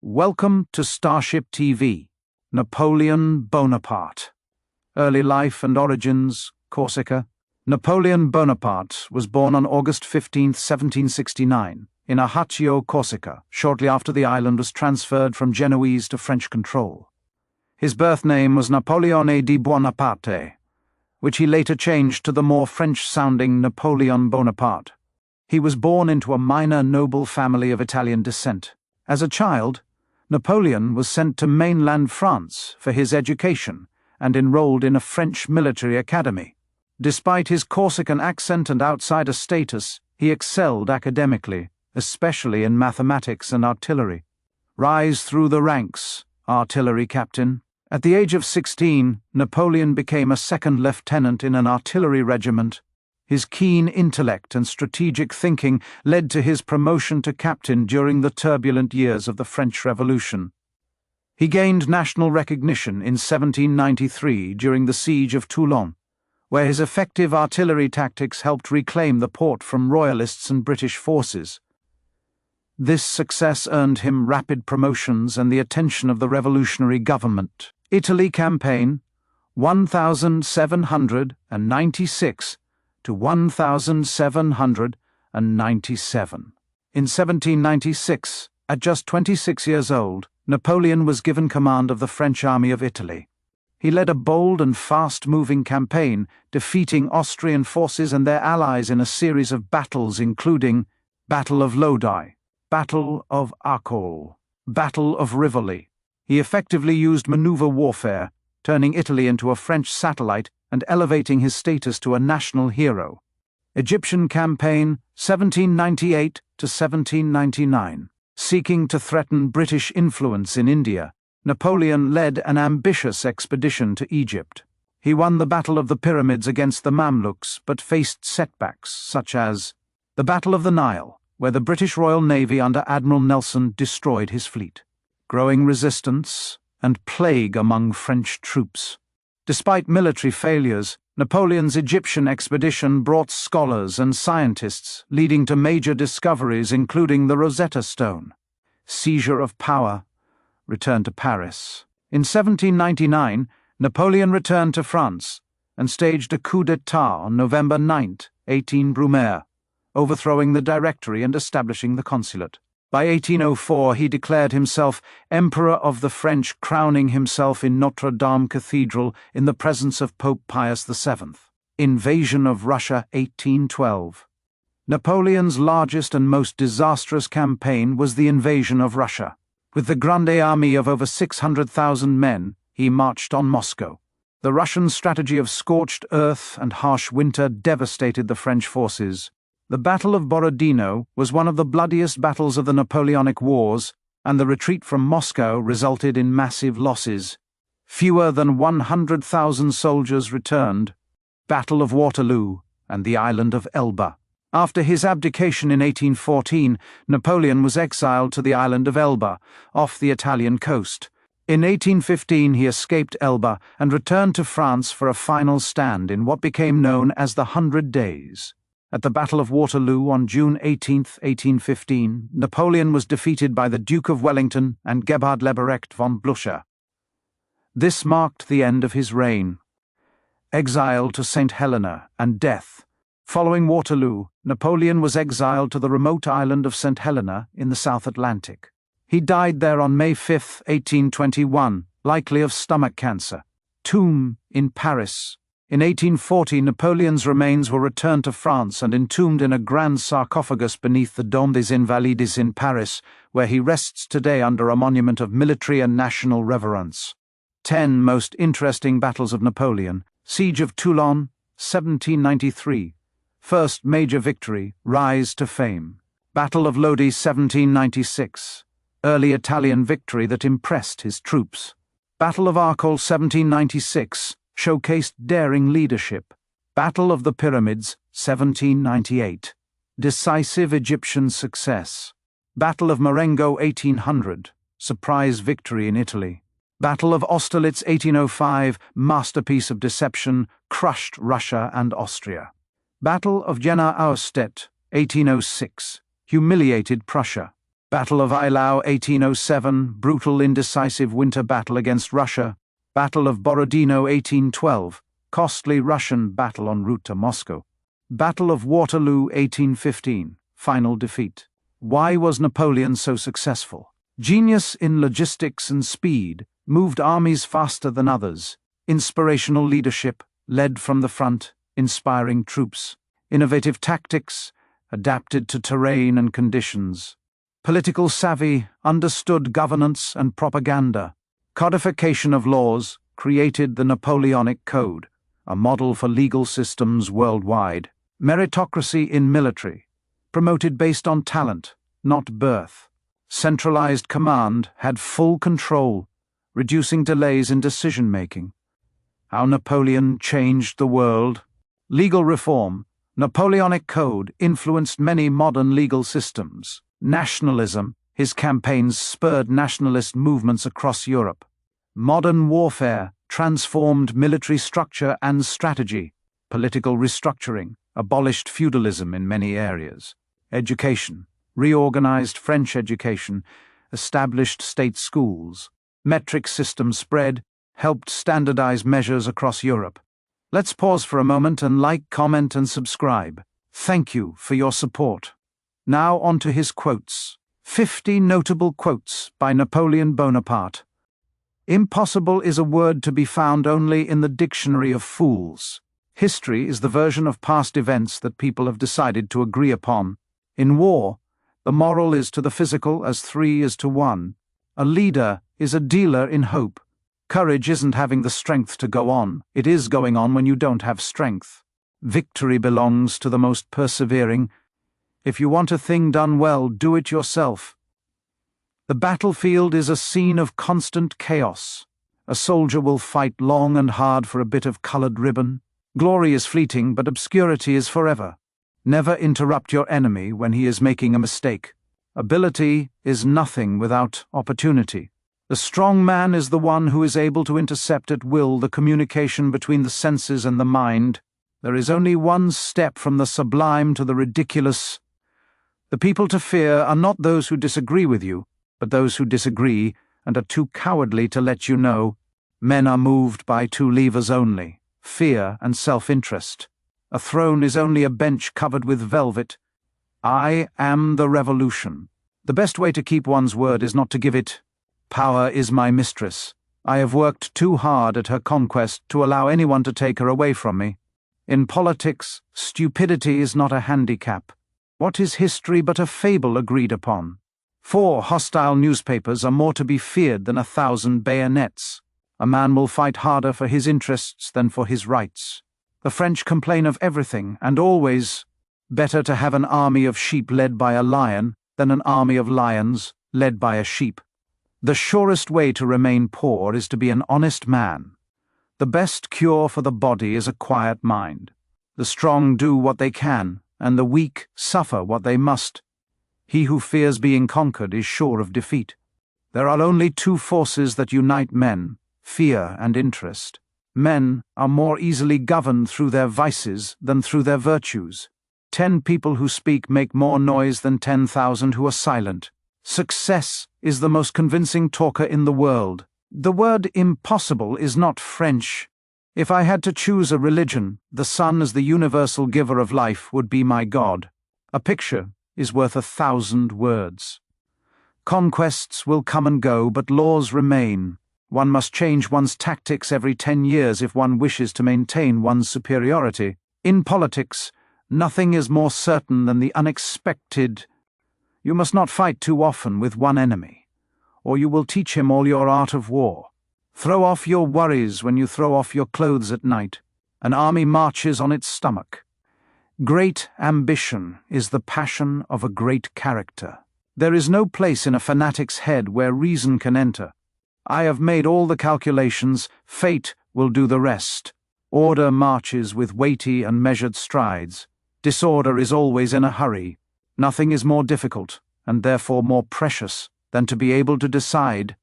Welcome to Starship TV. Napoleon Bonaparte. Early life and origins, Corsica. Napoleon Bonaparte was born on August 15, 1769, in Ajaccio, Corsica, shortly after the island was transferred from Genoese to French control. His birth name was Napoleone di Bonaparte, which he later changed to the more French-sounding Napoleon Bonaparte. He was born into a minor noble family of Italian descent. As a child, Napoleon was sent to mainland France for his education and enrolled in a French military academy. Despite his Corsican accent and outsider status, he excelled academically, especially in mathematics and artillery. Rise through the ranks, artillery captain. At the age of 16, Napoleon became a second lieutenant in an artillery regiment. His keen intellect and strategic thinking led to his promotion to captain during the turbulent years of the French Revolution. He gained national recognition in 1793 during the siege of Toulon, where his effective artillery tactics helped reclaim the port from Royalists and British forces. This success earned him rapid promotions and the attention of the revolutionary government. Italy campaign, 1796 to 1797. In 1796, at just 26 years old, Napoleon was given command of the French army of Italy. He led a bold and fast-moving campaign, defeating Austrian forces and their allies in a series of battles including Battle of Lodi, Battle of Arcole, Battle of Rivoli. He effectively used maneuver warfare, turning Italy into a French satellite and elevating his status to a national hero. Egyptian campaign, 1798 to 1799. Seeking to threaten British influence in India, Napoleon led an ambitious expedition to Egypt. He won the Battle of the Pyramids against the Mamluks, but faced setbacks such as the Battle of the Nile, where the British Royal Navy under Admiral Nelson destroyed his fleet. Growing resistance and plague among French troops. Despite military failures, Napoleon's Egyptian expedition brought scholars and scientists, leading to major discoveries including the Rosetta Stone. Seizure of power. Return to Paris. In 1799, Napoleon returned to France and staged a coup d'état on November 9, 18 Brumaire, overthrowing the Directory and establishing the consulate. By 1804, he declared himself Emperor of the French, crowning himself in Notre Dame Cathedral in the presence of Pope Pius VII. Invasion of Russia, 1812. Napoleon's largest and most disastrous campaign was the invasion of Russia. With the Grande Army of over 600,000 men, he marched on Moscow. The Russian strategy of scorched earth and harsh winter devastated the French forces. The Battle of Borodino was one of the bloodiest battles of the Napoleonic Wars, and the retreat from Moscow resulted in massive losses. Fewer than 100,000 soldiers returned. Battle of Waterloo and the island of Elba. After his abdication in 1814, Napoleon was exiled to the island of Elba, off the Italian coast. In 1815 he escaped Elba and returned to France for a final stand in what became known as the 100 Days. At the Battle of Waterloo on June 18, 1815, Napoleon was defeated by the Duke of Wellington and Gebhard Leberecht von Blücher. This marked the end of his reign. Exile to St. Helena and death. Following Waterloo, Napoleon was exiled to the remote island of St. Helena in the South Atlantic. He died there on May 5, 1821, likely of stomach cancer. Tomb in Paris. In 1840, Napoleon's remains were returned to France and entombed in a grand sarcophagus beneath the Dôme des Invalides in Paris, where he rests today under a monument of military and national reverence. 10 most interesting battles of Napoleon. Siege of Toulon, 1793. First major victory, rise to fame. Battle of Lodi, 1796. Early Italian victory that impressed his troops. Battle of Arcole, 1796. Showcased daring leadership. Battle of the Pyramids, 1798. Decisive Egyptian success. Battle of Marengo, 1800. Surprise victory in Italy. Battle of Austerlitz, 1805. Masterpiece of deception, crushed Russia and Austria. Battle of Jena-Auerstedt, 1806. Humiliated Prussia. Battle of Eylau 1807, brutal indecisive winter battle against Russia. Battle of Borodino 1812, costly Russian battle en route to Moscow. Battle of Waterloo 1815, final defeat. Why was Napoleon so successful? Genius in logistics and speed, moved armies faster than others. Inspirational leadership, led from the front, inspiring troops. Innovative tactics, adapted to terrain and conditions. Political savvy, understood governance and propaganda. Codification of laws, created the Napoleonic Code, a model for legal systems worldwide. Meritocracy in military, promoted based on talent, not birth. Centralized command, had full control, reducing delays in decision-making. How Napoleon changed the world. Legal reform, Napoleonic Code influenced many modern legal systems. Nationalism, his campaigns spurred nationalist movements across Europe. Modern warfare, transformed military structure and strategy. Political restructuring, abolished feudalism in many areas. Education, reorganized French education, established state schools. Metric system spread, helped standardize measures across Europe. Let's pause for a moment and like, comment, and subscribe. Thank you for your support. Now on to his quotes. 50 notable quotes by Napoleon Bonaparte. Impossible is a word to be found only in the dictionary of fools. History is the version of past events that people have decided to agree upon. In war, the moral is to the physical as 3 is to 1. A leader is a dealer in hope. Courage isn't having the strength to go on. It is going on when you don't have strength. Victory belongs to the most persevering. If you want a thing done well, do it yourself. The battlefield is a scene of constant chaos. A soldier will fight long and hard for a bit of colored ribbon. Glory is fleeting, but obscurity is forever. Never interrupt your enemy when he is making a mistake. Ability is nothing without opportunity. The strong man is the one who is able to intercept at will the communication between the senses and the mind. There is only one step from the sublime to the ridiculous. The people to fear are not those who disagree with you, but those who disagree and are too cowardly to let you know. Men are moved by 2 levers only, fear and self-interest. A throne is only a bench covered with velvet. I am the revolution. The best way to keep one's word is not to give it. Power is my mistress. I have worked too hard at her conquest to allow anyone to take her away from me. In politics, stupidity is not a handicap. What is history but a fable agreed upon? 4 hostile newspapers are more to be feared than 1,000 bayonets. A man will fight harder for his interests than for his rights. The French complain of everything and always. Better to have an army of sheep led by a lion than an army of lions led by a sheep. The surest way to remain poor is to be an honest man. The best cure for the body is a quiet mind. The strong do what they can, and the weak suffer what they must. He who fears being conquered is sure of defeat. There are only 2 forces that unite men, fear and interest. Men are more easily governed through their vices than through their virtues. 10 people who speak make more noise than 10,000 who are silent. Success is the most convincing talker in the world. The word impossible is not French. If I had to choose a religion, the sun as the universal giver of life would be my God. A picture is worth 1,000 words. Conquests will come and go, but laws remain. One must change one's tactics every 10 years if one wishes to maintain one's superiority. In politics, nothing is more certain than the unexpected. You must not fight too often with one enemy, or you will teach him all your art of war. Throw off your worries when you throw off your clothes at night. An army marches on its stomach. Great ambition is the passion of a great character. There is no place in a fanatic's head where reason can enter. I have made all the calculations, fate will do the rest. Order marches with weighty and measured strides. Disorder is always in a hurry. Nothing is more difficult, and therefore more precious, than to be able to decide